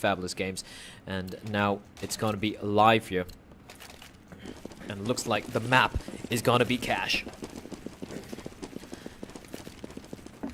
fabulous games. And now it's going to be live here. And it looks like the map is going to be cash.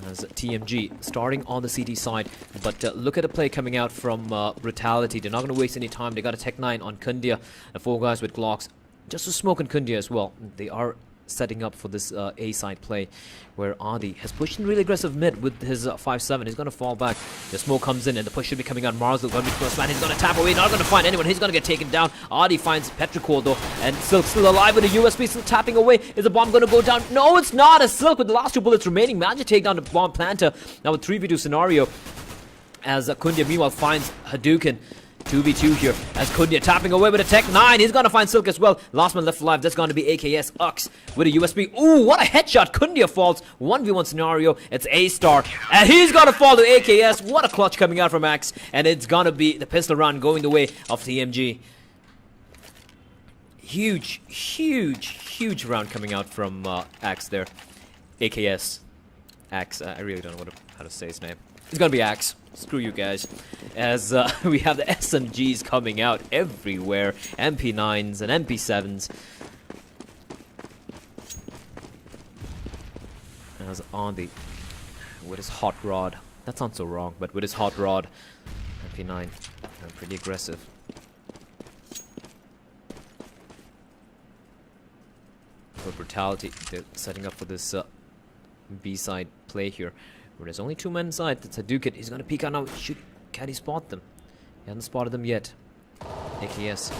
As TMG starting on the CT side, but look at the play coming out from Brutality. They're not going to waste any time. They got a Tech 9 on Kundia, and 4 guys with Glocks. Just to smoke on Kundia as well. They are setting up for this A side play where Adi has pushed in really aggressive mid with his 5-7. He's going to fall back. The smoke comes in and the push should be coming out. Marzel going to be first man. He's going to tap away. Not going to find anyone. He's going to get taken down. Adi finds Petrichor though, and Silk still alive with a USB, still tapping away. Is the bomb going to go down? No, it's not. As Silk with the last 2 bullets remaining managed to take down the bomb planter. Now a 3v2 scenario as Kundia meanwhile finds Hadouken. 2v2 here as Kundia tapping away with a Tech 9. He's gonna find Silk as well. Last man left alive. That's gonna be AKS Ux with a USB. Ooh, what a headshot. Kundia falls. 1v1 scenario. It's A-Star. And he's gonna fall to AKS. What a clutch coming out from Axe. And it's gonna be the pistol round going the way of TMG. Huge round coming out from Axe there. AKS. Axe. I really don't know how to say his name. It's gonna be Axe. Screw you guys. As we have the SMGs coming out everywhere. MP9s and MP7s. As Andy with his hot rod. That sounds so wrong, but with his hot rod. MP9. Pretty aggressive. For Brutality, they're setting up for this B-side play here. Where there's only 2 men inside. That's Hadouken. He's gonna peek out now. Shoot. Can he spot them? He hasn't spotted them yet. AKS.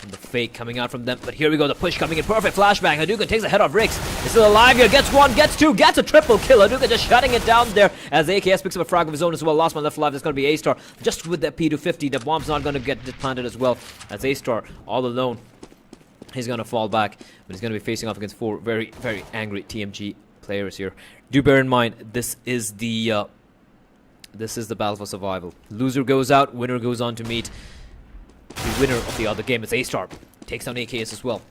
And the fake coming out from them. But here we go. The push coming in. Perfect flashbang. Hadouken takes the head off Rix. He's still alive here. Gets 1, gets 2, gets a triple kill. Hadouken just shutting it down there as AKS picks up a frag of his own as well. Last one left alive. That's gonna be A-Star. Just with that P250. The bomb's not gonna get planted as well. As A-Star all alone. He's gonna fall back. But he's gonna be facing off against 4 very angry TMG players here. Do bear in mind, this is the battle for survival. Loser goes out, winner goes on to meet the winner of the other game. It's A-Star. Takes down AKS as well.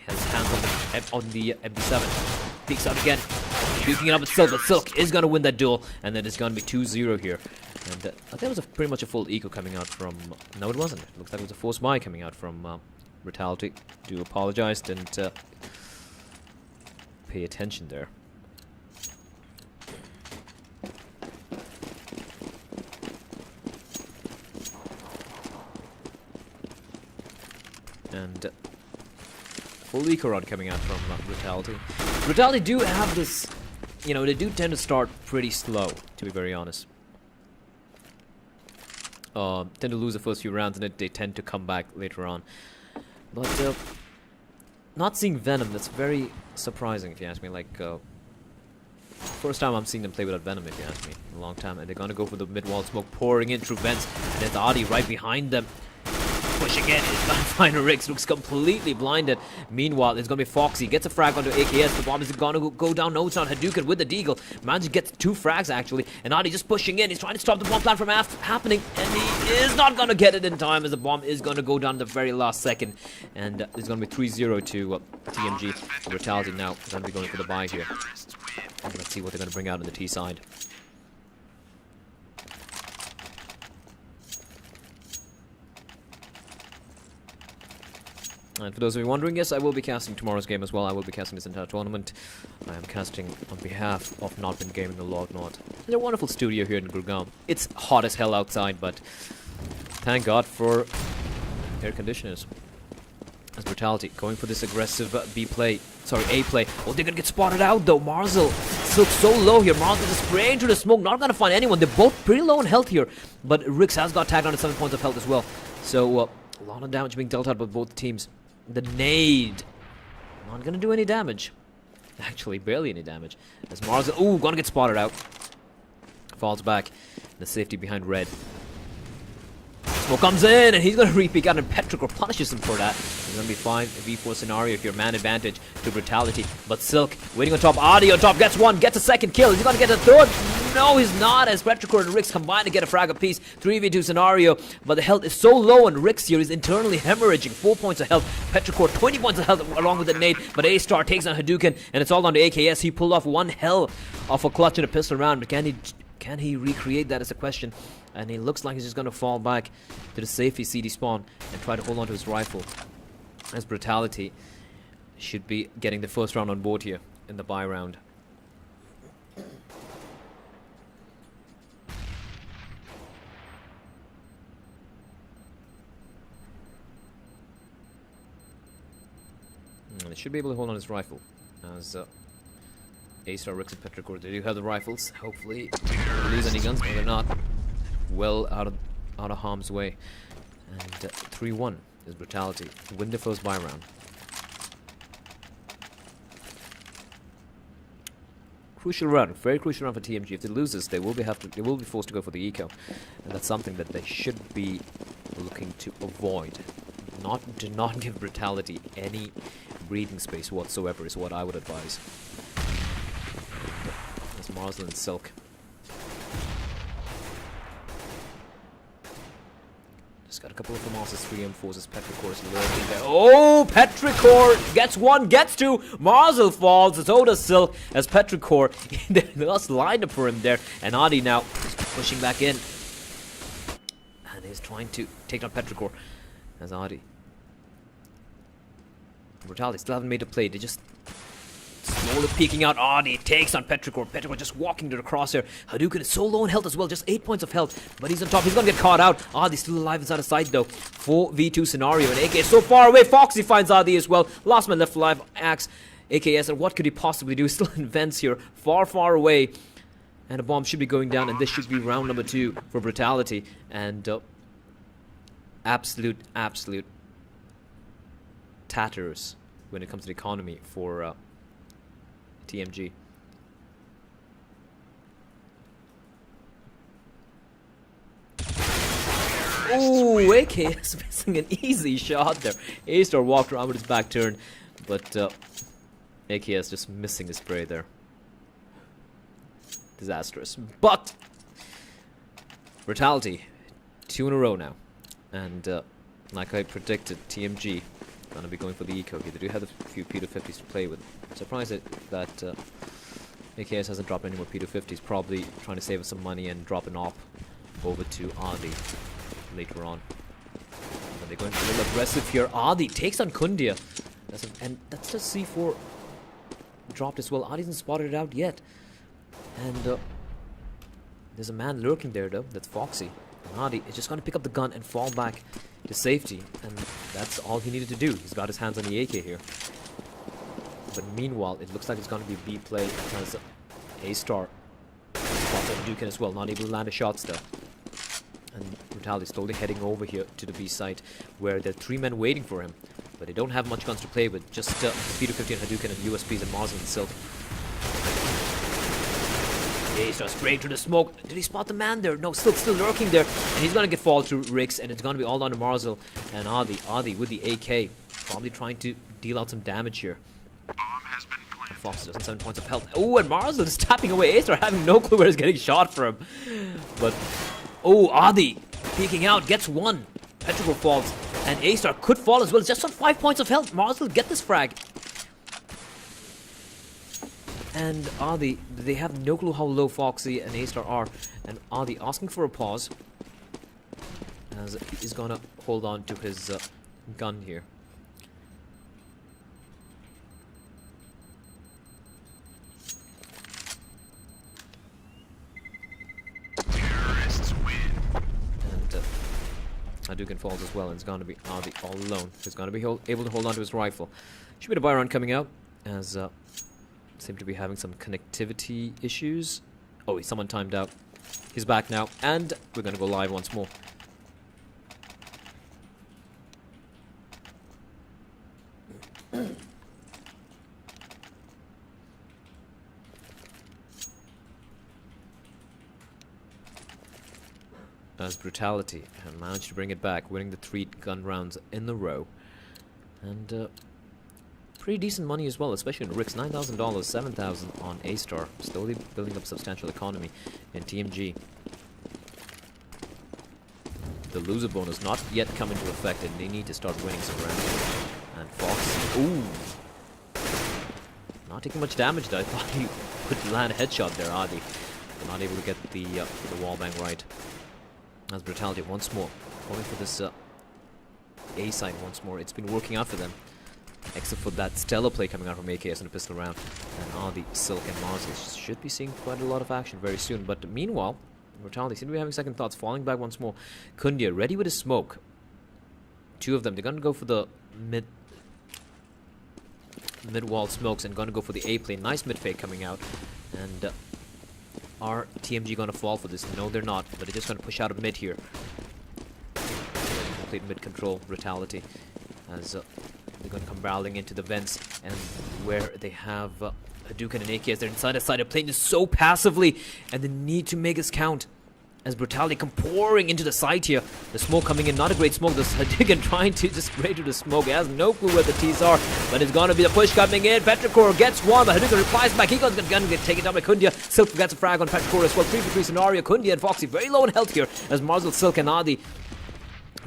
Has his hands on the MP7. Peeks out again. Duking it up with Silk, but Silk is going to win that duel. And then it's going to be 2-0 here. And I think it was pretty much a full eco coming out from... No, it wasn't. It looks like it was a forced buy coming out from Brutality. Do apologize. Didn't pay attention there. And full eco run coming out from Brutality. Brutality do have this, you know, they do tend to start pretty slow, to be very honest. Tend to lose the first few rounds and they tend to come back later on. But not seeing Venom, that's very surprising if you ask me. Like, first time I'm seeing them play without Venom, if you ask me, in a long time. And they're gonna go for the mid-wall smoke, pouring in through vents. And there's Adi right behind them. Push again, he's gonna find Rix, looks completely blinded. Meanwhile, it's gonna be Foxy, gets a frag onto AKS, the bomb is gonna go down, no it's not. Hadouken with the deagle, manages to get 2 frags actually, and Adi just pushing in, he's trying to stop the bomb plant from happening, and he is not gonna get it in time as the bomb is gonna go down the very last second, and it's gonna be 3-0 to TMG. Brutality now gonna be going for the buy here. Let's see what they're gonna bring out on the T side. And for those of you wondering, yes, I will be casting tomorrow's game as well. I will be casting this entire tournament. I am casting on behalf of NODWIN Gaming the Lord Nord. They're a wonderful studio here in Gurgaon. It's hot as hell outside, but thank God for air conditioners. As Brutality going for this aggressive A play. Oh, they're gonna get spotted out though. Marzel still so low here. Marzel just spraying through the smoke, not gonna find anyone. They're both pretty low in health here, but Rix has got tagged on at 7 points of health as well. So a lot of damage being dealt out by both teams. The nade, not gonna do any damage. Actually, barely any damage. As Marzel, ooh, gonna get spotted out. Falls back. The safety behind red. Smoke comes in, and he's gonna re-peek out, and Petrichor punishes him for that. It's gonna be fine. A V4 scenario here, man advantage to Brutality. But Silk waiting on top. Adi on top gets 1, gets a second kill. Is he gonna get a third? No, he's not, as Petrichor and Rix combine to get a frag apiece. 3v2 scenario, but the health is so low, and Rix here is internally hemorrhaging. 4 points of health. Petrichor 20 points of health along with the nade, but A-Star takes on Hadouken, and it's all down to AKS. He pulled off 1 hell of a clutch in a pistol round, but can Can he recreate that is a question. And he looks like he's just going to fall back to the safety CD spawn and try to hold on to his rifle. As Brutality should be getting the first round on board here in the buy round. They should be able to hold on his rifle as A-Star, Rix, and Petrichor, they do have the rifles. Hopefully they don't lose any guns, but they're not well out of harm's way. And 3-1 is Brutality. Win the first buy round. Crucial round, very crucial round for TMG. If they lose this, they will be forced to go for the eco, and that's something that they should be looking to avoid. Do not give Brutality any breathing space whatsoever is what I would advise. There's Marzel and Silk. Just got a couple of Famas' 3M4s as Petrichor is lurking there. Oh, Petrichor gets one, gets two. Marzel falls, so does Silk as Petrichor. They lost lined up for him there. And Adi now pushing back in. And he's trying to take down Petrichor as Adi. Brutality still haven't made a play. They just slowly peeking out. Adi takes on Petrichor. Petrichor just walking to the crosshair. Hadouken is so low in health as well. Just 8 points of health. But he's on top. He's going to get caught out. Adi still alive inside the side though. 4v2 scenario. And AK is so far away. Foxy finds Adi as well. Last man left alive. Axe. AKS. And what could he possibly do? He's still in vents here. Far, far away. And a bomb should be going down. And this should be round number 2 for Brutality. And absolute tatters when it comes to the economy for TMG. Ooh, AK is missing an easy shot there. A-Star walked around with his back turn, but AKS just missing his spray there. Disastrous. But Brutality, 2 in a row now. And like I predicted, TMG gonna be going for the eco here. They do have a few P250s to play with. I'm surprised that AKS hasn't dropped any more P250s. Probably trying to save us some money and drop an op over to Adi later on. But they're going a little aggressive here. Adi takes on Kundia. And that's the C4 dropped as well. Adi hasn't spotted it out yet. And there's a man lurking there though. That's Foxy. And Adi is just going to pick up the gun and fall back to safety. And that's all he needed to do. He's got his hands on the AK here. But meanwhile, it looks like it's going to be B play as A-Star spots at Hadouken as well. Not able to land a shot still. And Brutality slowly heading over here to the B site where there are 3 men waiting for him. But they don't have much guns to play with. Just P250 and Hadouken and USPs and Marzel and Silk. A-Star straight through the smoke. Did he spot the man there? No, still lurking there. And he's going to get fall through Rix. And it's going to be all down to Marzel and Adi. Adi with the AK. Probably trying to deal out some damage here. Fox doesn't 7 points of health. Oh, and Marzel is tapping away. A-Star having no clue where he's getting shot from. But, oh, Adi peeking out. Gets one. Petrichor falls. And A-Star could fall as well. Just on 5 points of health. Marzel get this frag. And Adi, they have no clue how low Foxy and A-Star are. And Adi asking for a pause. As he's gonna hold on to his gun here. Terrorists win. And Hadouken falls as well, and it's gonna be Adi all alone. He's gonna be able to hold on to his rifle. Should be the buy round coming out, as seem to be having some connectivity issues. Oh, someone timed out. He's back now, and we're gonna go live once more. As Brutality and managed to bring it back, winning the 3 gun rounds in a row. And pretty decent money as well, especially in Rix. $9,000, $7,000 on A-Star. Slowly building up substantial economy in TMG. The loser bonus not yet come into effect, and they need to start winning some rounds. And Fox, ooh, not taking much damage though. I thought he could land a headshot there, Adi. Not able to get the wall bang right. As Brutality once more going for this A side once more. It's been working out for them, except for that stellar play coming out from AKS in a pistol round. And the Silk and Mars should be seeing quite a lot of action very soon. But meanwhile, Brutality seem to be having second thoughts, falling back once more. Kundia ready with his smoke. Two of them. They're gonna go for the mid wall smokes and gonna go for the A plane. Nice mid fake coming out. And are TMG gonna fall for this? No, they're not. But they're just gonna push out of mid here. Complete mid control Brutality as they're gonna come barreling into the vents, and where they have Hadouken and AKS. They're inside the side. They're playing this so passively, and they need to make this count. As Brutality come pouring into the site here. The smoke coming in, not a great smoke. This Hadouken trying to just spray to the smoke. He has no clue where the T's are, but it's gonna be the push coming in. Petrichor gets one, but Hadouken replies back. He's gonna get taken down by Kundia. Silk gets a frag on Petrichor as well. 3v3 scenario. Kundia and Foxy very low in health here as Marzel, Silk, and Adi.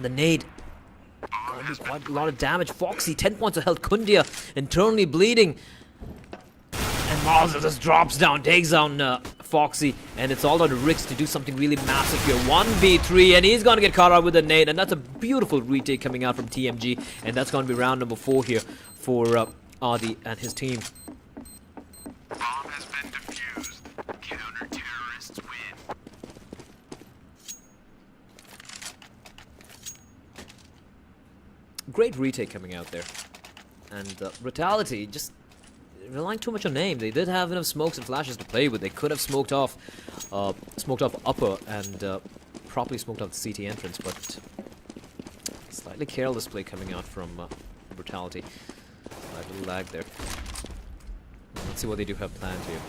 The nade gonna do quite a lot of damage. Foxy 10 points of health. Kundia internally bleeding. And Marzel just drops down, takes down Foxy, and it's all on Rix to do something really massive here. 1v3, and he's gonna get caught out with a nade, and that's a beautiful retake coming out from TMG, and that's gonna be round number 4 here for Adi and his team. Bomb has been defused. Counter-terrorists win. Great retake coming out there, and Brutality just relying too much on name. They did have enough smokes and flashes to play with. They could have smoked off upper and properly smoked off the CT entrance, but slightly careless play coming out from Brutality. A little lag there. Let's see what they do have planned here.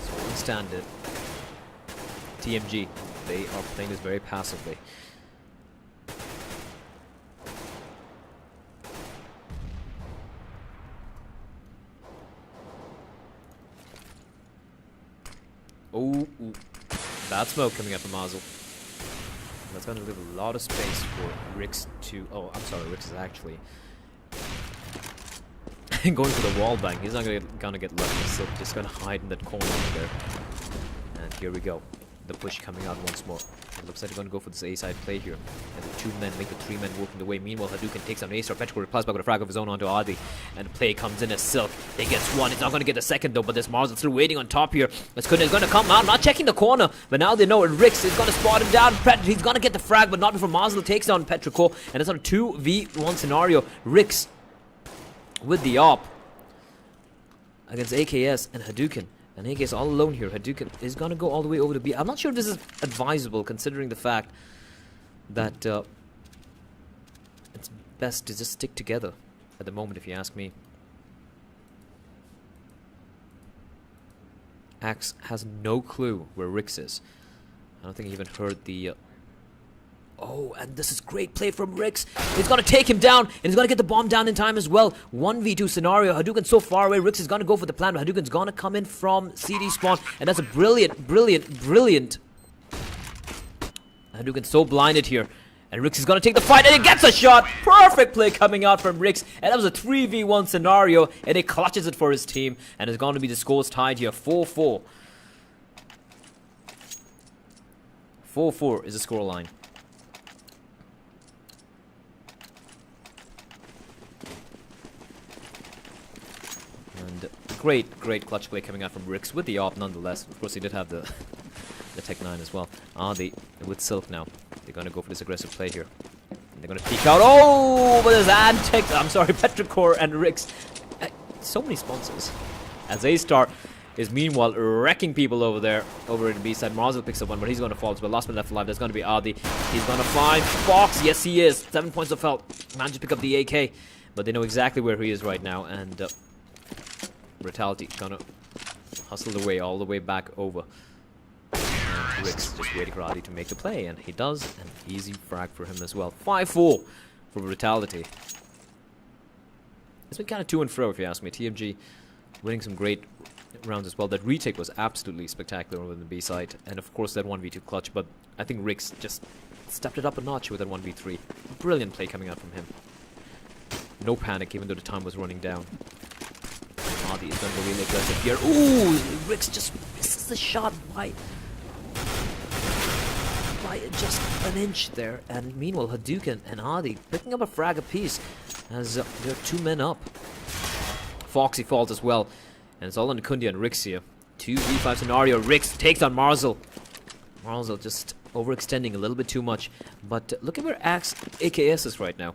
So we stand it. TMG, they are playing this very passively. Oh, bad smoke coming up from Marzel. That's going to leave a lot of space for Rix to... Oh, I'm sorry, Rix is actually going for the wall bang. He's not gonna get lucky, so just gonna hide in that corner over there. And here we go. The push coming out once more. It looks like they're gonna go for this A-side play here. And the 2 men make the 3 men working the way. Meanwhile, Hadouken takes down A-Star. Petrichor replies back with a frag of his own onto Adi. And the play comes in as Silk. He gets one. He's not gonna get the second though, but there's Marzel still waiting on top here. It's gonna come out, not checking the corner, but now they know Rix is gonna spot him down. He's gonna get the frag, but not before Marzel takes down Petrichor. And it's on a 2v1 scenario. Rix with the op against AKS and Hadouken. And AKS all alone here. Hadouken is going to go all the way over to B. I'm not sure if this is advisable, considering the fact that it's best to just stick together at the moment, if you ask me. Axe has no clue where Rix is. I don't think he even heard the... Oh, and this is great play from Rix. He's going to take him down, and he's going to get the bomb down in time as well. 1v2 scenario. Hadouken's so far away. Rix is going to go for the plan, but Hadouken's going to come in from CD spawn, and that's a brilliant. Hadouken's so blinded here, and Rix is going to take the fight, and he gets a shot. Perfect play coming out from Rix, and that was a 3v1 scenario, and he clutches it for his team, and it's going to be the scores tied here, 4-4. 4-4 is the scoreline. Great clutch play coming out from Rix with the op nonetheless. Of course, he did have the Tech 9 as well. With Silk now. They're going to go for this aggressive play here. And they're going to peek out. Oh, but there's antics. I'm sorry, Petrichor and Rix. So many sponsors. As A-Star is meanwhile wrecking people over there, over in the B-side. Marzel picks up one, but he's going to fall as well. Last man left alive, there's going to be Adi. He's going to find Fox. Yes, he is. 7 points of health. Managed to pick up the AK. But they know exactly where he is right now. And... Brutality gonna hustle the way all the way back over. And Rix just waiting for Adi to make the play, and he does. An easy frag for him as well. 5-4 for Brutality. It's been kind of to and fro, if you ask me. TMG winning some great rounds as well. That retake was absolutely spectacular over the B side, and of course that 1v2 clutch. But I think Rix just stepped it up a notch with that 1v3. Brilliant play coming out from him. No panic, even though the time was running down. Brutality is going to go really aggressive here. Ooh, Rix just misses the shot by just an inch there. And meanwhile, Hadouken and Adi picking up a frag apiece as they're 2 men up. Foxy falls as well. And it's all on Kundia and Rix here. 2v5 scenario. Rix takes on Marzel. Marzel just overextending a little bit too much. But look at where AKS is right now.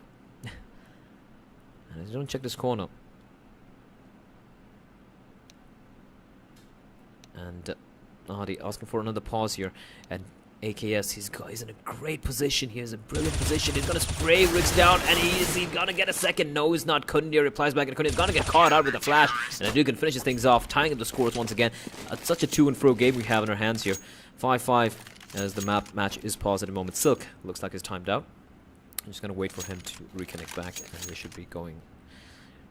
And don't check this corner. And Adi asking for another pause here. And AKS, he's in a great position. He is a brilliant position. He's gonna spray Rix down, and he's gonna get a second. No, he's not. Kundia replies back, and Kundia's gonna get caught out with a flash. And Hadouken finishes things off, tying up the scores once again. Such a to and fro game we have in our hands here. 5-5 as the match is paused at the moment. Silk looks like he's timed out. I'm just gonna wait for him to reconnect back, and we should be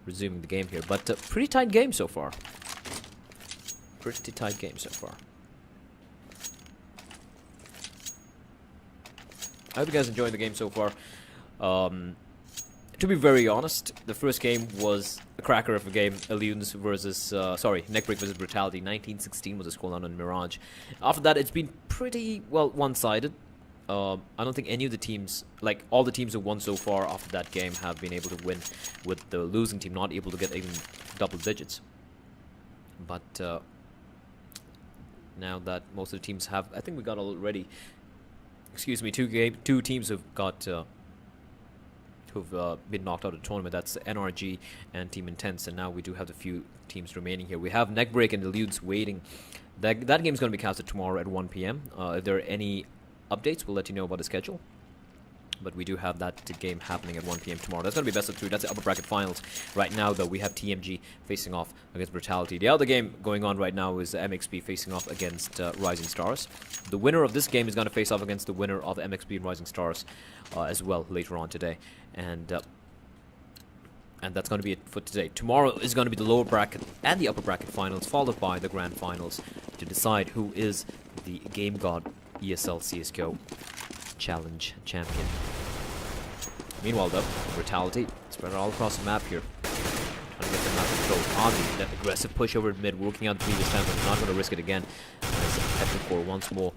resuming the game here. But pretty tight game so far. Pretty tight game so far. I hope you guys enjoyed the game so far. To be very honest, the first game was a cracker of a game. Illusions versus, Neckbreak versus Brutality. 19-16 was the scoreline on Mirage. After that, it's been pretty, well, one-sided. I don't think any of the teams, like all the teams who won so far after that game, have been able to win, with the losing team not able to get even double digits. But now that most of the teams have, I think we got already, excuse me, two teams have got who've been knocked out of the tournament. That's NRG and Team Intense, and now we do have a few teams remaining here. We have Neckbreak and Eludes waiting. That game is going to be casted tomorrow at 1 p.m. If there are any updates, we'll let you know about the schedule. But we do have that game happening at 1 p.m. tomorrow. That's going to be best of 3. That's the upper bracket finals. Right now, though, we have TMG facing off against Brutality. The other game going on right now is MXP facing off against Rising Stars. The winner of this game is going to face off against the winner of MXP and Rising Stars as well later on today. And that's going to be it for today. Tomorrow is going to be the lower bracket and the upper bracket finals, followed by the grand finals to decide who is the GameGod ESL CSGO Challenge champion. Meanwhile, though, Brutality spread all across the map here. Trying to get the map control on that aggressive push over mid, working out the previous time, but not going to risk it again. As Petricore once more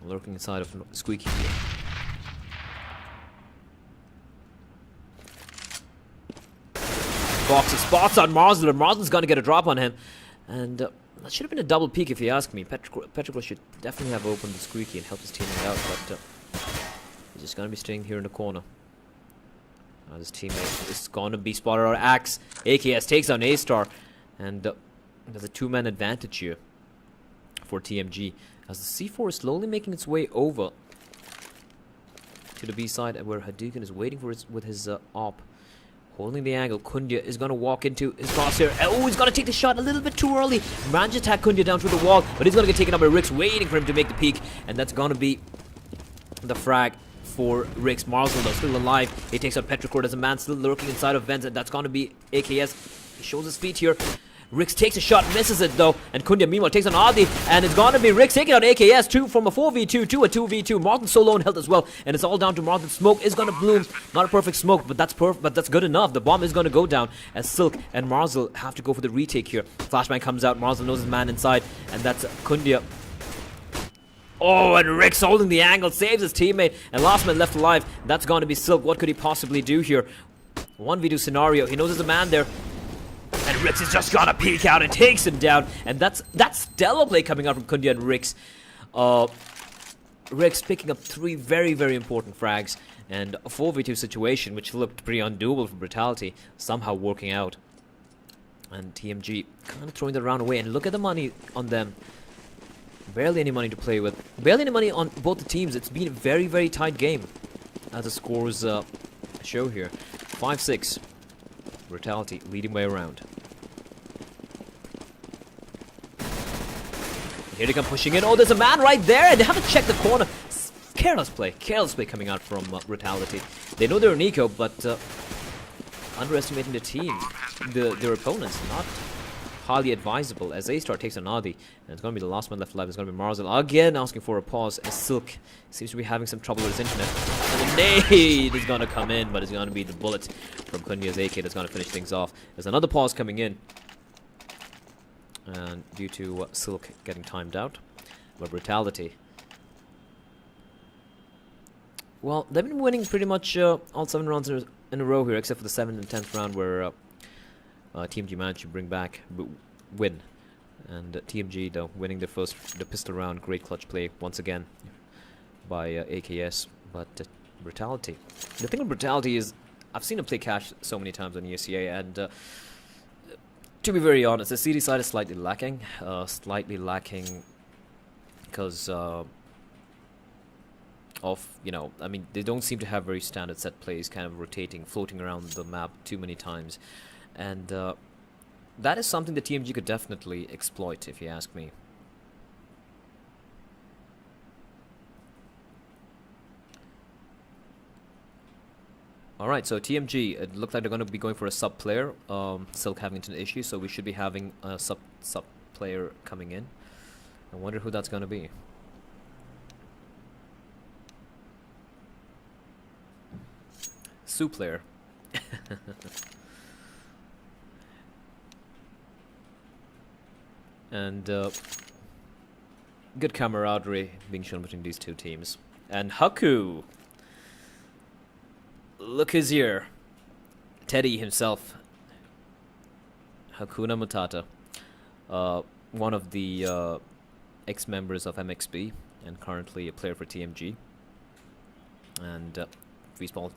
lurking inside of Squeaky here. Foxy spots on Marzel, and Marzel's going to get a drop on him. And that should have been a double peek if you ask me. Petricore should definitely have opened the Squeaky and helped his teammate out, but he's just going to be staying here in the corner. His teammate is going to be spotted on Axe. AKS takes on A-Star, and there's a 2-man advantage here for TMG as the C4 is slowly making its way over to the B side, where Hadouken is waiting for with his AWP. Holding the angle, Kundia is going to walk into his crosshair. Oh, he's going to take the shot a little bit too early. Managed to attack Kundia down through the wall, but he's going to get taken up by Rix, waiting for him to make the peak. And that's going to be the frag for Rix. Marzel, though, still alive. He takes out Petricore. There's a man still lurking inside of vents, and that's going to be AKS. He shows his feet here. Rix takes a shot, misses it though, and Kundia meanwhile takes on Adi, and it's gonna be Rix taking out AKS 2 from a 4v2 to a 2v2. Martin's so low in health as well, and it's all down to Martin. Smoke is gonna bloom, not a perfect smoke, but that's good enough. The bomb is gonna go down as Silk and Marzel have to go for the retake here. Flashbang comes out, Marzel knows his man inside, and that's Kundia. Oh, and Rix holding the angle, saves his teammate, and last man left alive. That's gonna be Silk. What could he possibly do here? 1v2 scenario. He knows there's a man there. And Rix is just gonna peek out and takes him down. And that's stellar play coming out from Kundia and Rix. Rix picking up 3 very, very important frags. And a 4v2 situation, which looked pretty undoable for Brutality, somehow working out. And TMG kind of throwing the round away. And look at the money on them. Barely any money to play with. Barely any money on both the teams. It's been a very, very tight game, as the scores show here. 5-6. Brutality leading way around. Here they come pushing in. Oh, there's a man right there, and they have to check the corner. Careless play coming out from Brutality. They know they're an eco, but underestimating the team, their opponents, not highly advisable as A-Star takes on Adi. And it's going to be the last one left alive. It's going to be Marzel again asking for a pause as Silk seems to be having some trouble with his internet. And the nade is going to come in, but it's going to be the bullet from Kunya's AK that's going to finish things off. There's another pause coming in. And due to Silk getting timed out. But Brutality. Well, they've been winning pretty much all 7 rounds in a row here, except for the 7th and 10th round where TMG managed to bring back win. And TMG though winning the pistol round, great clutch play once again by AKS. But Brutality. The thing with Brutality is I've seen him play cash so many times on ESCA, and to be very honest, the CD side is slightly lacking because of, you know, I mean, they don't seem to have very standard set plays, kind of rotating, floating around the map too many times. And that is something that TMG could definitely exploit, if you ask me. Alright, so TMG, it looks like they're going to be going for a sub player. Silk having an issue, so we should be having a sub player coming in. I wonder who that's going to be. Sue player. And good camaraderie being shown between these two teams. And Haku, look who's here. Teddy himself, Hakuna Matata, one of the ex-members of MXB and currently a player for TMG. And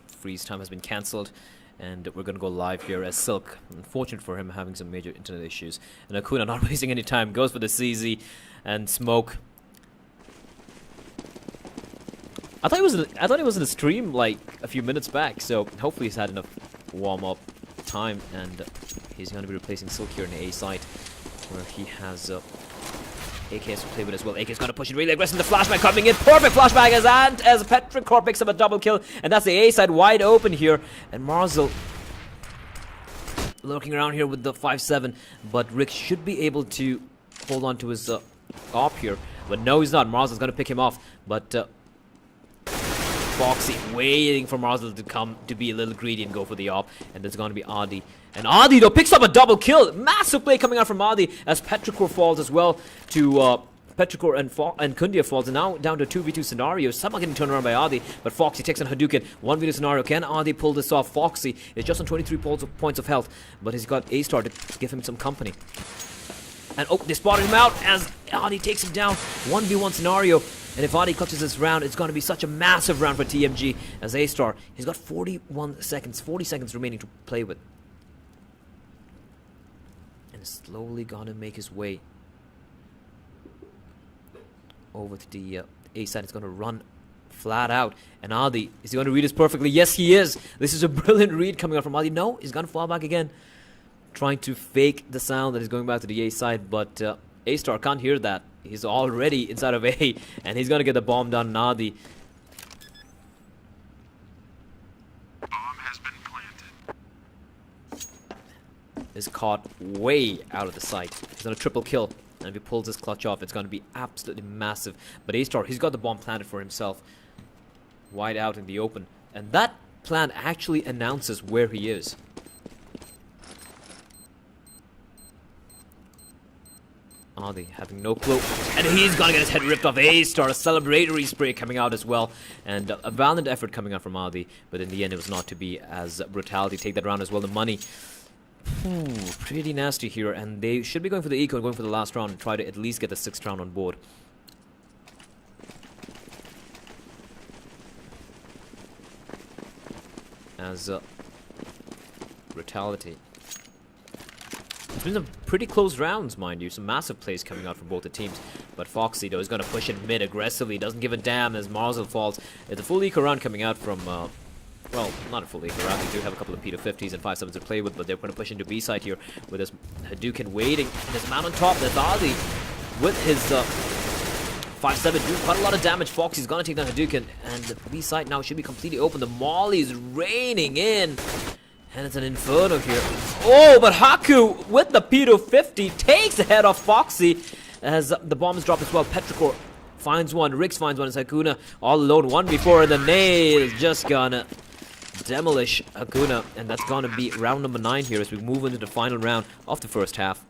freeze time has been cancelled, and we're gonna go live here as Silk. Unfortunate for him, having some major internet issues. And Akuna not wasting any time, goes for the CZ and smoke. I thought he was in the stream like a few minutes back, so hopefully he's had enough warm-up time, and he's gonna be replacing Silk here in the A site, where he has AKS to play with as well. AKS gonna push it really aggressive. The flashback coming in. Perfect flashback as Petrichor picks up a double kill. And that's the A side wide open here. And Marzel lurking around here with the 5-7. But Rick should be able to hold on to his op here. But no, he's not. Marzel's gonna pick him off. But Foxy waiting for Marzel to come to be a little greedy and go for the op. And there's gonna be Adi. And Adi though picks up a double kill. Massive play coming out from Adi as Petrichor falls as well to Petrichor and Kundia falls. And now down to 2v2 scenario. Someone getting turned around by Adi, but Foxy takes on Hadouken. 1v2 scenario. Can Adi pull this off? Foxy is just on 23 points of health, but he's got A-Star to give him some company. And oh, they spotted him out as Adi takes him down. 1v1 scenario. And if Adi clutches this round, it's going to be such a massive round for TMG as A-Star. He's got 40 seconds remaining to play with. And slowly gonna make his way over to the A side. It's gonna run flat out. And Adi, is he gonna read this perfectly? Yes, he is. This is a brilliant read coming out from Adi. No, he's gonna fall back again, trying to fake the sound that he's going back to the A side, but A-Star can't hear that. He's already inside of A, and he's gonna get the bomb down on Adi. Bomb has been planted. Is caught way out of the sight. He's gonna triple kill, and if he pulls this clutch off, it's gonna be absolutely massive. But A-Star, he's got the bomb planted for himself, wide out in the open, and that plant actually announces where he is. Adi having no clue, and he's gonna get his head ripped off. A-Star, a celebratory spray coming out as well, and a valiant effort coming out from Adi, but in the end it was not to be, as Brutality take that round as well. The money, pretty nasty here, and they should be going for the eco and going for the last round and try to at least get the 6th round on board. As Brutality. It's been some pretty close rounds, mind you. Some massive plays coming out from both the teams. But Foxy, though, is going to push in mid aggressively. Doesn't give a damn as Marzel falls. It's a full eco round coming out from, well, not a full eco round. They do have a couple of P250s and 5-7s to play with, but they're going to push into B side here with this Hadouken waiting. And this man on top, that's Adi with his 5-7 doing quite a lot of damage. Foxy's going to take down Hadouken, and the B side now should be completely open. The Molly is raining in. And it's an Inferno here. Oh, but Haku with the P250 takes the head off Foxy as the bomb is dropped as well. Petrichor finds one, Rix finds one, and Hakuna all alone 1v4, and the nade is just gonna demolish Hakuna, and that's gonna be round number 9 here as we move into the final round of the first half.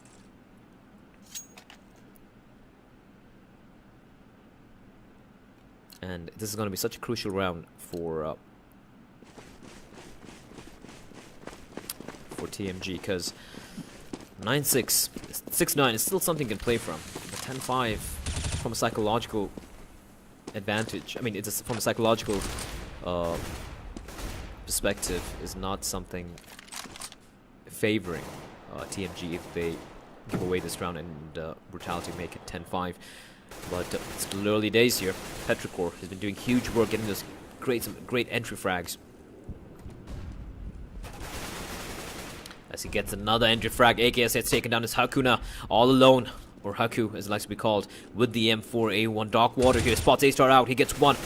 And this is gonna be such a crucial round for TMG, because 9-6, 6-9 is still something you can play from. But 10-5 from a psychological advantage, I mean, it's from a psychological perspective, is not something favoring TMG if they give away this round and Brutality make it 10-5. But it's still early days here. Petrichor has been doing huge work getting this some great entry frags. As he gets another entry frag, AKS gets taken down as Hakuna all alone, or Haku as it likes to be called, with the M4A1 Dark Water here. Spots A-Star out, he gets one.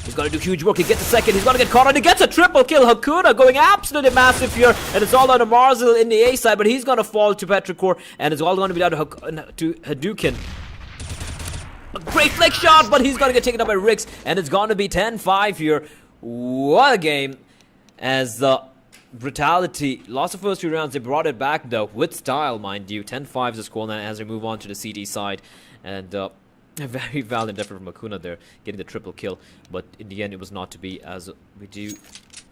He's gonna do huge work, he gets a second, he's gonna get caught on, he gets a triple kill. Hakuna going absolutely massive here, and it's all down to Marzel in the A side, but he's gonna fall to Petrichor, and it's all gonna be down to Hadouken. A great flick shot, but he's gonna get taken up by Rix, and it's gonna be 10-5 here. What a game, as Brutality lost the first 2 rounds. They brought it back though, with style, mind you. 10-5 is the scoreline as we move on to the CD side, and a very valiant effort from Hakuna there, getting the triple kill. But in the end, it was not to be, as we do.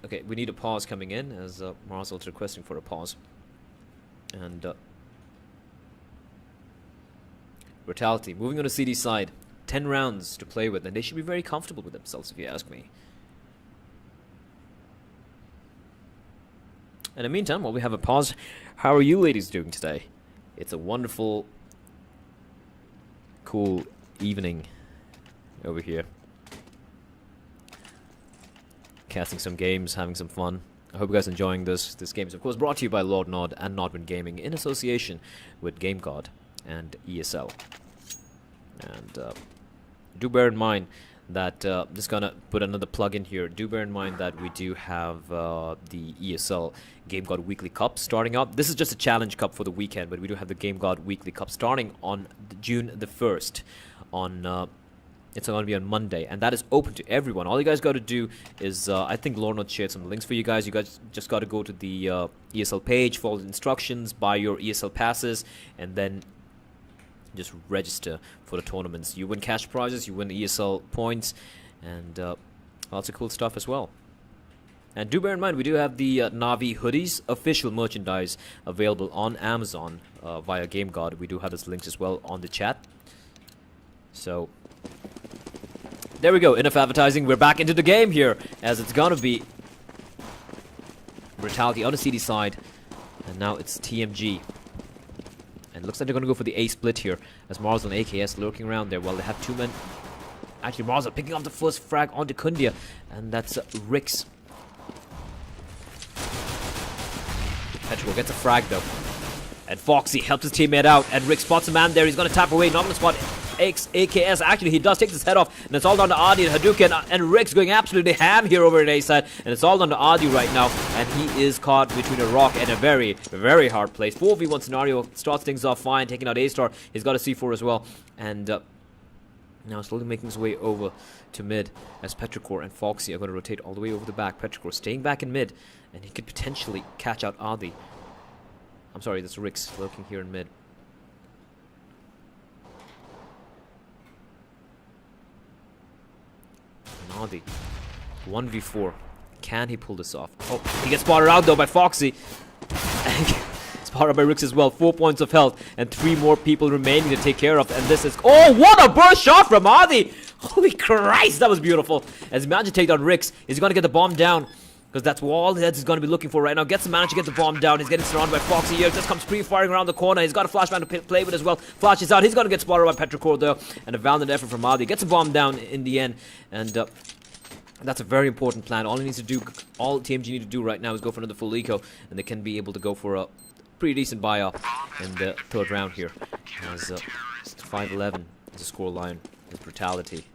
Okay, we need a pause coming in, as Marcel's requesting for a pause. And Brutality moving on to CD side, 10 rounds to play with, and they should be very comfortable with themselves, if you ask me. In the meantime, while we have a pause, how are you ladies doing today? It's a wonderful, cool evening over here. Casting some games, having some fun. I hope you guys are enjoying this. This game is, of course, brought to you by Lord Nod and NODWIN Gaming in association with GameGod and ESL. And do bear in mind that just gonna put another plug in here. Do bear in mind that we do have the ESL GameGod Weekly Cup starting up. This is just a challenge cup for the weekend, but we do have the GameGod Weekly Cup starting on June the 1st. It's going to be on Monday, and that is open to everyone. All you guys got to do is, I think Lorna shared some links for you guys. You guys just got to go to the ESL page, follow the instructions, buy your ESL passes, and then just register for the tournaments. You win cash prizes, you win ESL points, and lots of cool stuff as well. And do bear in mind, we do have the Navi hoodies official merchandise available on Amazon via GameGod. We do have those links as well on the chat. So there we go, enough advertising. We're back into the game here, as it's gonna be Brutality on the CD side, and now it's TMG. And it looks like they're going to go for the A split here, as Marzel and AKS lurking around there while they have 2 men. Actually, Marzel picking up the first frag onto Kundia, and that's Rix. Petrichor gets a frag though, and Foxy helps his teammate out, and Rix spots a man there. He's going to tap away, not going to spot AKS. Actually, he does take his head off, and it's all down to Adi and Hadouken, and Rix going absolutely ham here over at A side, and it's all down to Adi right now, and he is caught between a rock and a very, very hard place. 4v1 scenario, starts things off fine, taking out A-Star. He's got a C4 as well, and now slowly making his way over to mid, as Petrichor and Foxy are going to rotate all the way over the back. Petrichor staying back in mid, and he could potentially catch out Adi. I'm sorry, that's Rix lurking here in mid. Adi, 1v4. Can he pull this off? Oh, he gets spotted out though by Foxy. And spotted by Rix as well. 4 points of health and 3 more people remaining to take care of. And this is... Oh, what a burst shot from Adi! Holy Christ, that was beautiful. As he managed to take down Rix, is he going to get the bomb down? Because that's all that he's going to be looking for right now. Gets to manage to get the bomb down. He's getting surrounded by Foxy here. Just comes pre-firing around the corner. He's got a flashbang to play with as well. Flashes out. He's going to get spotted by Petrichor though. And a valiant effort from Adi. Gets a bomb down in the end. And that's a very important plan. All he needs to do, all TMG need to do right now is go for another full eco. And they can be able to go for a pretty decent buy-off in the 3rd round here. As 5-11 is a scoreline. With Brutality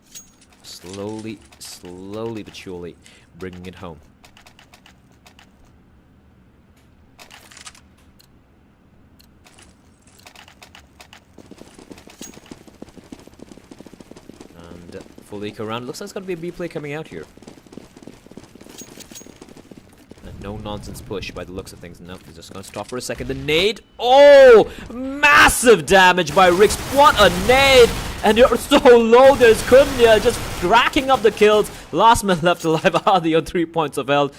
slowly but surely bringing it home. full eco round. Looks like it's going to be a B play coming out here. And no nonsense push by the looks of things. Nope, he's just going to stop for a second. The nade. Oh! Massive damage by Rix. What a nade! And you're so low. There's Kunya just racking up the kills. Last man left alive. Adi on 3 points of health.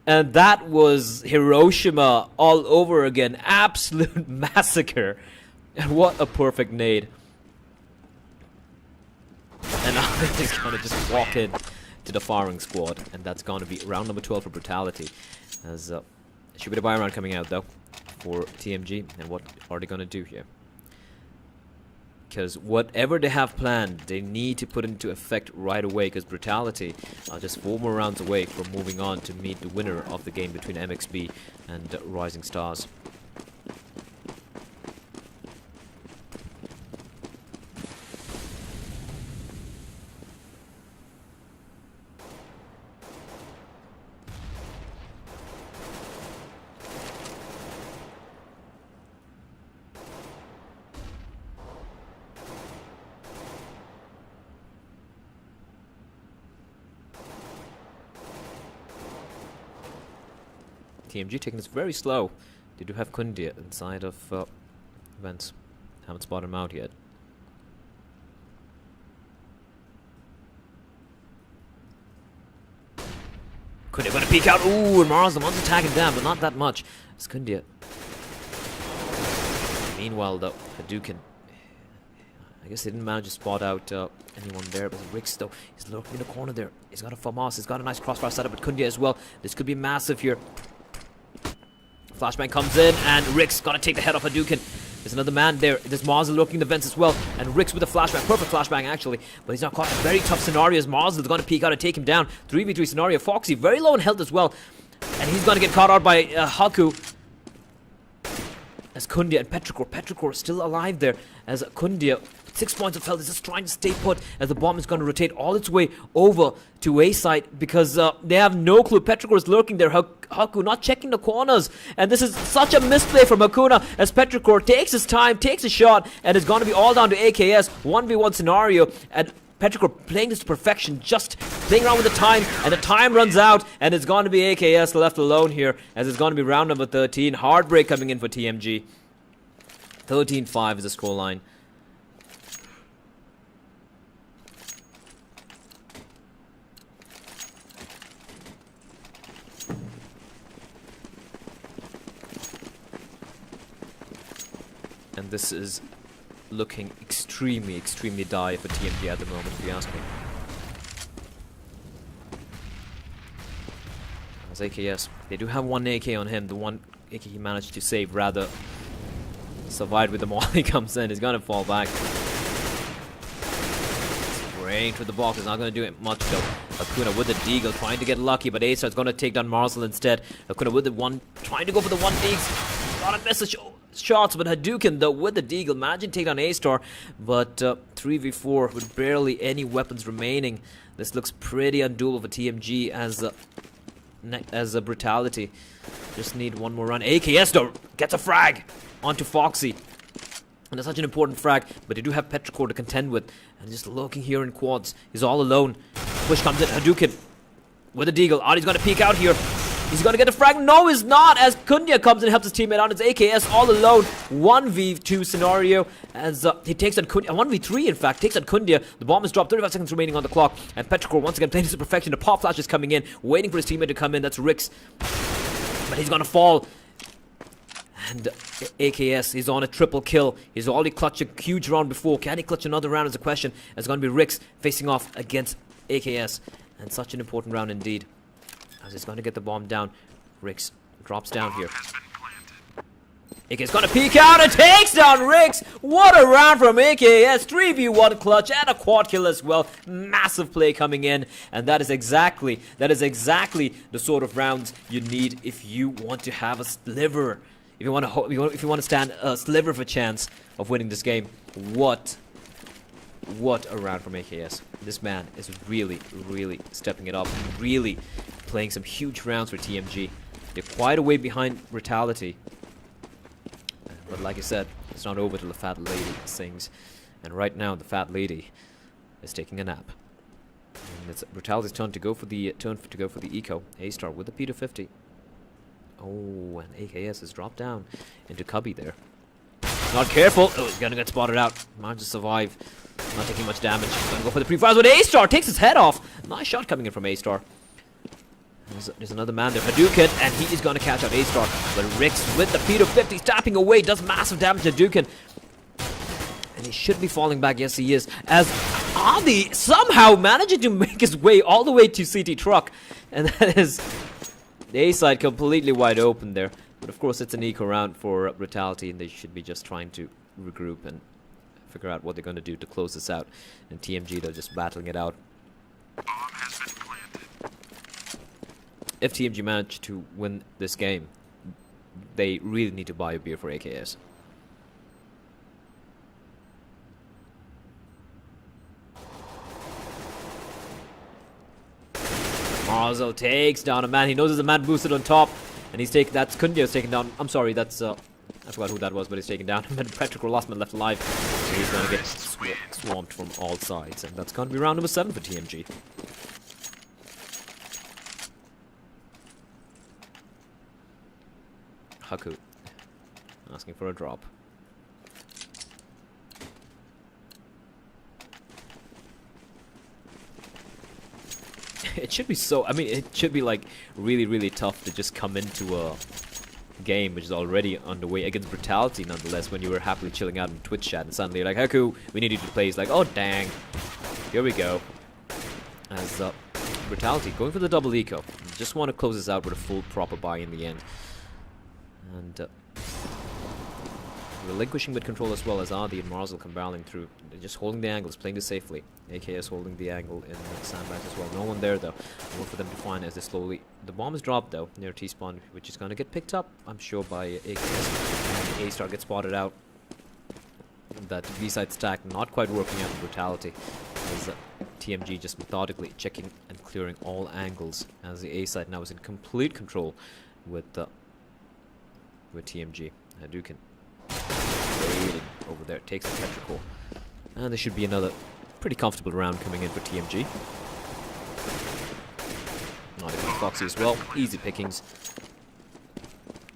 And that was Hiroshima all over again. Absolute massacre. And what a perfect nade. And now he's going to just walk in to the firing squad. And that's going to be round number 12 for Brutality. As should be the buy round coming out though for TMG. And what are they going to do here? Because whatever they have planned, they need to put into effect right away. Because Brutality are just 4 more rounds away from moving on to meet the winner of the game between MXB and Rising Stars. TMG taking this very slow. They do have Kundia inside of vents. Haven't spotted him out yet. Kundia gonna peek out. Ooh, and Mars the one's attacking down, but not that much. It's Kundia. Meanwhile, though, Hadouken. I guess they didn't manage to spot out anyone there, but Rix though, he's lurking in the corner there. He's got a FAMAS, he's got a nice crossfire setup with Kundia as well. This could be massive here. Flashbang comes in, and Rix gotta take the head off Hadouken. There's another man there. There's Marzel lurking in the vents as well, and Rix with a flashbang, perfect flashbang actually, but he's not caught in a very tough scenario as Marzel's gonna peek out and take him down. 3v3 scenario. Foxy very low in health as well, and he's gonna get caught out by Haku. As Kundia and Petrichor still alive there, as Kundia 6 points of health is just trying to stay put as the bomb is going to rotate all its way over to A site because they have no clue. Petrichor is lurking there. Haku not checking the corners, and this is such a misplay from Hakuna as Petrichor takes his time, takes a shot, and it's going to be all down to AKS 1v1 scenario. And Petrichor playing this to perfection, just playing around with the time, and the time runs out, and it's going to be AKS left alone here as it's going to be round number 13. Heartbreak coming in for TMG. 13-5 is the scoreline. And this is looking extremely dire for TMG at the moment, if you ask me. As AKS, they do have one AK on him. The one AK he managed to save, rather survived with the molly comes in. He's gonna fall back. Spraying through the box is not gonna do it much though. Akuna with the deagle trying to get lucky, but Acer is gonna take down Marcel instead. Akuna with the one, trying to go for the one deagle. Gotta miss a shots, but Hadouken though with the deagle, imagine take down A-Star, but 3v4 with barely any weapons remaining. This looks pretty undoable for TMG as a Brutality. Just need one more run. AKS though gets a frag onto Foxy, and it's such an important frag, but they do have Petrichor to contend with, and just looking here in quads. He's all alone. Push comes in. Hadouken with a deagle. Adi's gonna peek out here. He's gonna get a frag. No, he's not, as Kundia comes in and helps his teammate out. It's AKS all alone. 1v2 scenario as he takes on Kundia. 1v3 in fact, takes on Kundia. The bomb is dropped, 35 seconds remaining on the clock, and Petrichor once again playing to perfection. The pop flash is coming in, waiting for his teammate to come in. That's Rix, but he's gonna fall. And AKS, he's on a triple kill. He's already clutched a huge round before. Can he clutch another round is a question. It's gonna be Rix facing off against AKS, and such an important round indeed. As he's going to get the bomb down. Rix drops down here. AKS gonna peek out and takes down Rix. What a round from AKS. 3v1 clutch and a quad kill as well. Massive play coming in, and that is exactly the sort of rounds you need if you want to have a sliver. If you want to stand a sliver of a chance of winning this game. What a round from AKS. This man is really stepping it up. Really playing some huge rounds for TMG. They're quite a way behind Brutality. But like I said, it's not over till the fat lady sings. And right now, the fat lady is taking a nap. And it's Brutality's turn to go for the eco. A-Star with the P250. Oh, and AKS has dropped down into Cubby there. Not careful. Oh, he's gonna get spotted out. Manages to survive. Not taking much damage. He's gonna go for the pre-fires, but A-Star takes his head off. Nice shot coming in from A-Star. There's another man there, Hadouken, and he is gonna catch out A-Star. But Rix with the P250 tapping away, does massive damage to Hadouken. And he should be falling back. Yes, he is. As Adi somehow managing to make his way all the way to CT Truck. And that is the A side completely wide open there. But of course, it's an eco round for Brutality, and they should be just trying to regroup and figure out what they're going to do to close this out. And TMG, they're just battling it out. Bomb has been planted. If TMG manage to win this game, they really need to buy a beer for AKS. Marzel takes down a man. He knows there's a man boosted on top, and he's taken. That's Kundia's taken down. I'm sorry, that's I forgot who that was, but he's taken down. Petrichor, last man left alive. So he's gonna get swamped from all sides, and that's gonna be round number 7 for TMG. Haku asking for a drop. It should be so, I mean, it should be like really tough to just come into a game which is already underway against Brutality nonetheless, when you were happily chilling out in Twitch chat and suddenly you're like, Haku, we need you to play. He's like, oh dang, here we go. As Brutality going for the double eco. Just want to close this out with a full proper buy in the end. And relinquishing mid control as well as Adi and Marzel come barreling through. They're just holding the angles, playing this safely. AKS holding the angle in the sandbags as well. No one there though. More for them to find as they slowly... The bomb is dropped though, near T-spawn, which is going to get picked up, I'm sure, by AKS. And A-Star gets spotted out. That B-side stack not quite working out in Brutality. As TMG just methodically checking and clearing all angles. As the A-side now is in complete control with TMG. Hadouken waiting over there, takes the Petrichor. And there should be another pretty comfortable round coming in for TMG. Not even Foxy as well, easy pickings.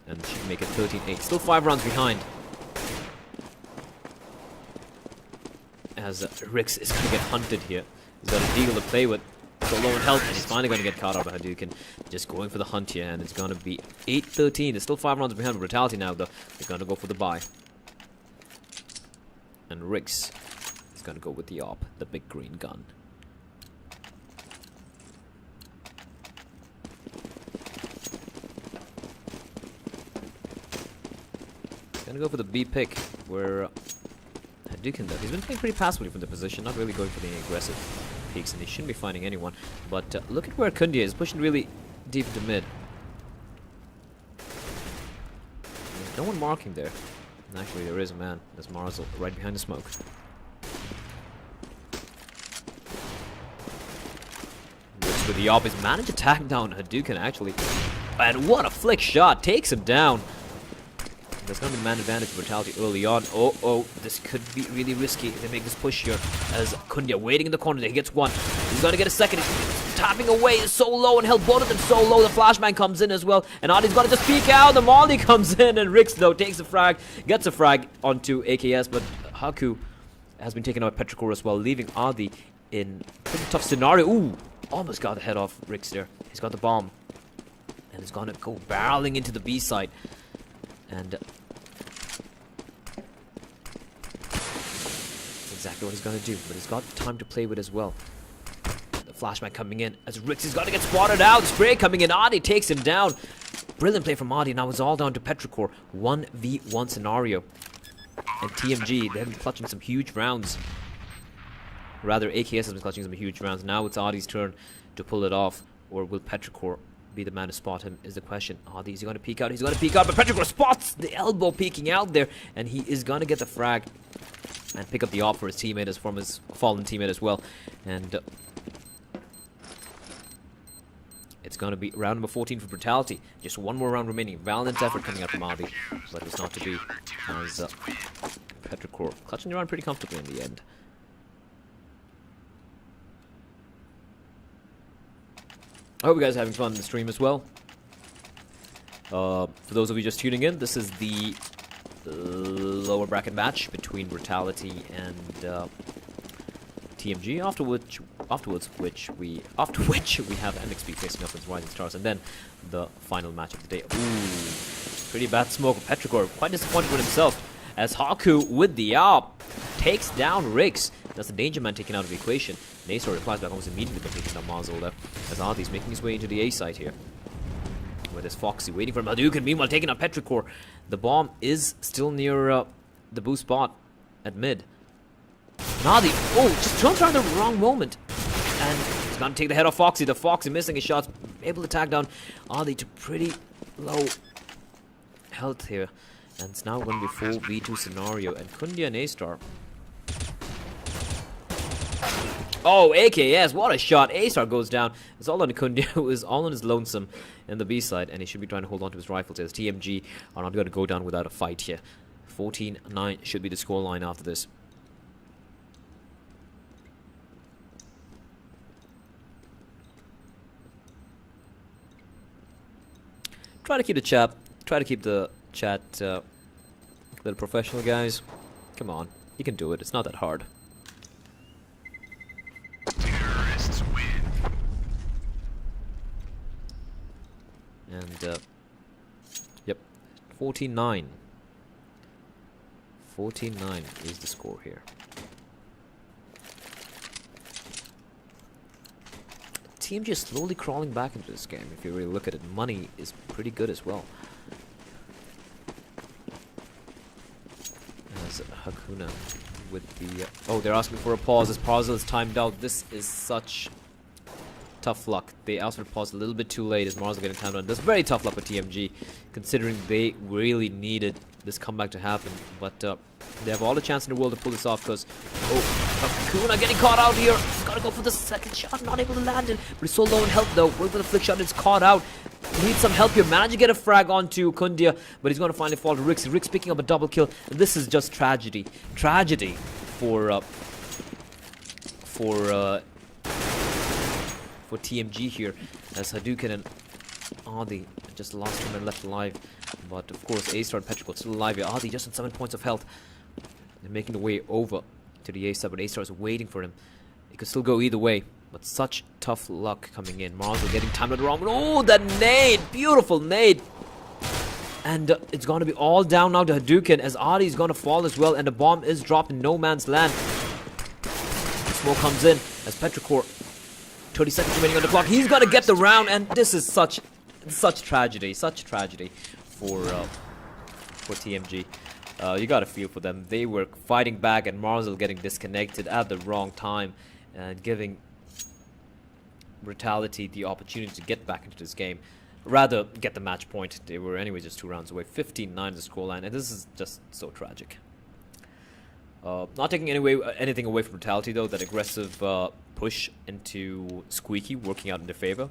And should make it 13-8. Still 5 rounds behind. As Rix is going to get hunted here. He's got a deagle to play with. So low in health, and he's finally going to get caught out by Hadouken. Just going for the hunt here, and it's going to be 8-13. There's still 5 rounds behind Brutality now, though. They're going to go for the buy. And Rix is going to go with the AWP, the big green gun. He's going to go for the B pick, where Hadouken, though, he's been playing pretty passively from the position, not really going for the aggressive peaks, and he shouldn't be finding anyone. But look at where Kundia is, pushing really deep into mid. There's no one marking there. And actually, there is a man. There's Marzel right behind the smoke. Rix with the AWP is managed to tag down Hadouken, actually. And what a flick shot! Takes him down. There's going to be man advantage Brutality early on. Oh, this could be really risky if they make this push here. As Kundia waiting in the corner there. He gets one. He's going to get a second. He's tapping away. It's so low and held both of them so low. The flashbang comes in as well. And Adi's going to just peek out. The Molly comes in. And Rix, though, takes a frag. Gets a frag onto AKS. But Haku has been taken out by Petrichor as well, leaving Adi in a pretty tough scenario. Ooh, almost got the head off Rix there. He's got the bomb. And he's going to go barreling into the B side. And that's exactly what he's going to do, but he's got time to play with as well. The flashback coming in as Rix is going to get spotted out. Spray coming in. Adi takes him down. Brilliant play from Adi. Now it's all down to Petrichor. 1v1 scenario. And TMG, they've been clutching some huge rounds. Rather, AKS has been clutching some huge rounds. Now it's Adi's turn to pull it off. Or will Petrichor be the man to spot him is the question. Adi, is he going to peek out? He's going to peek out, but Petrichor spots the elbow peeking out there, and he is going to get the frag and pick up the AWP for his teammate, as from his fallen teammate as well. And it's going to be round number 14 for Brutality. Just one more round remaining. Valiant effort coming out from Adi, but it's not to be, as Petrichor clutching the round pretty comfortably in the end. I hope you guys are having fun in the stream as well. For those of you just tuning in, this is the lower bracket match between Brutality and TMG. After which we have NXP facing up with Rising Stars, and then the final match of the day. Ooh, pretty bad smoke. Petrichor quite disappointed with himself as Haku with the AWP takes down Rix. That's the Danger Man taken out of the equation. Nasor replies back almost immediately by taking down Marzol there, as Ardi's making his way into the A side here. With his Foxy waiting for Hadouken, meanwhile taking out Petrichor. The bomb is still near the boost spot at mid. Nadi, oh, just turns around the wrong moment. And he's gonna take the head off Foxy. The Foxy missing his shots, able to tag down Adi to pretty low health here. And it's now going to be full V2 scenario. And Kundia and A-Star. Oh, AKS, what a shot. A-Star goes down. It's all on Kundia, who is all on his lonesome in the B side. And he should be trying to hold on to his rifles as TMG are not going to go down without a fight here. 14-9 should be the scoreline after this. Try to keep the chat a little professional, guys. Come on, you can do it. It's not that hard. Terrorists win. And yep, 14-9. 14-9 is the score here. TMG is slowly crawling back into this game. If you really look at it, money is pretty good as well. As Hakuna with the... oh, they're asking for a pause. This pause is timed out. This is such tough luck. They asked for a pause a little bit too late as Mars are getting timed out. That's very tough luck for TMG, considering they really needed this comeback to happen. But they have all the chance in the world to pull this off because... oh, Hakuna getting caught out here. He's got to go for the second shot. Not able to land it. But he's so low in health though. Going for the flick shot. It's caught out. Needs some help here. Managed to get a frag onto Kundia. But he's going to finally fall to Rix. Rix picking up a double kill. And this is just tragedy. Tragedy for TMG here. As Hadouken and Adi just lost him and left alive. But of course A-Star and Petrichor still alive here. Adi just on 7 points of health. They're making the way over to the A-Star, but A-Star is waiting for him. It could still go either way, but such tough luck coming in. Marzel getting timed at the wrong. Oh, that nade! Beautiful nade! And it's going to be all down now to Hadouken as Adi is going to fall as well, and the bomb is dropped in no man's land. Smoke comes in as Petrichor, 30 seconds remaining on the clock. He's going to get the round, and this is such tragedy for TMG. You gotta feel for them. They were fighting back and Marzel getting disconnected at the wrong time and giving Brutality the opportunity to get back into this game. Rather, get the match point. They were anyway just 2 rounds away. 15-9 is the scoreline, and this is just so tragic. Not taking anything away from Brutality though. That aggressive push into Squeaky working out in their favor.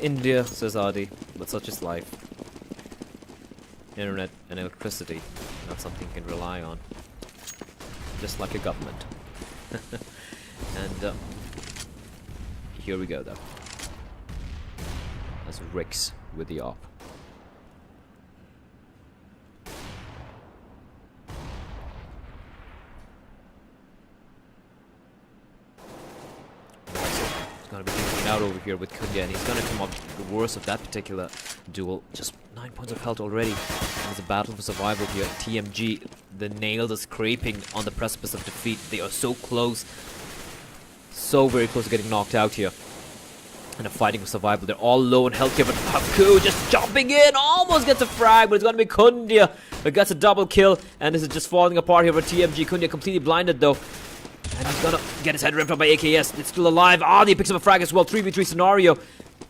India, says Adi, but such is life. Internet and electricity, not something you can rely on. Just like a government. And here we go though. That's Rix with the AWP. Going to be taking it out over here with Kundia, and he's going to come up the worst of that particular duel. Just 9 points of health already. And it's a battle for survival here. TMG, the nails are scraping on the precipice of defeat. They are so close. So very close to getting knocked out here. And they're fighting for survival. They're all low in health here, but Haku just jumping in. Almost gets a frag, but it's going to be Kundia that gets a double kill. And this is just falling apart here for TMG. Kundia completely blinded though. And he's gonna get his head ripped up by AKS. It's still alive. Adi picks up a frag as well. 3v3 scenario.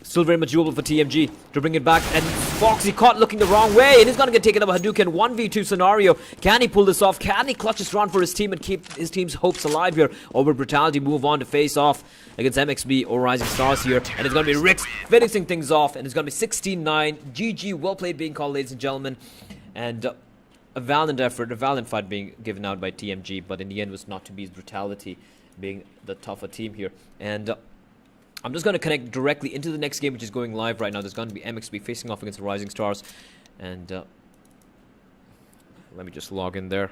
Still very much doable for TMG to bring it back, and Foxy caught looking the wrong way, and he's gonna get taken up a Hadouken 1v2 scenario. Can he pull this off? Can he clutch this round for his team and keep his team's hopes alive here? Over Brutality move on to face off against MXB or Rising Stars here, and it's gonna be Rix finishing things off, and it's gonna be 16-9. GG, well played being called, ladies and gentlemen, and a valiant effort, a valiant fight being given out by TMG, but in the end was not to be Brutality being the tougher team here. And I'm just going to connect directly into the next game, which is going live right now. There's going to be MXB facing off against the Rising Stars. And let me just log in there.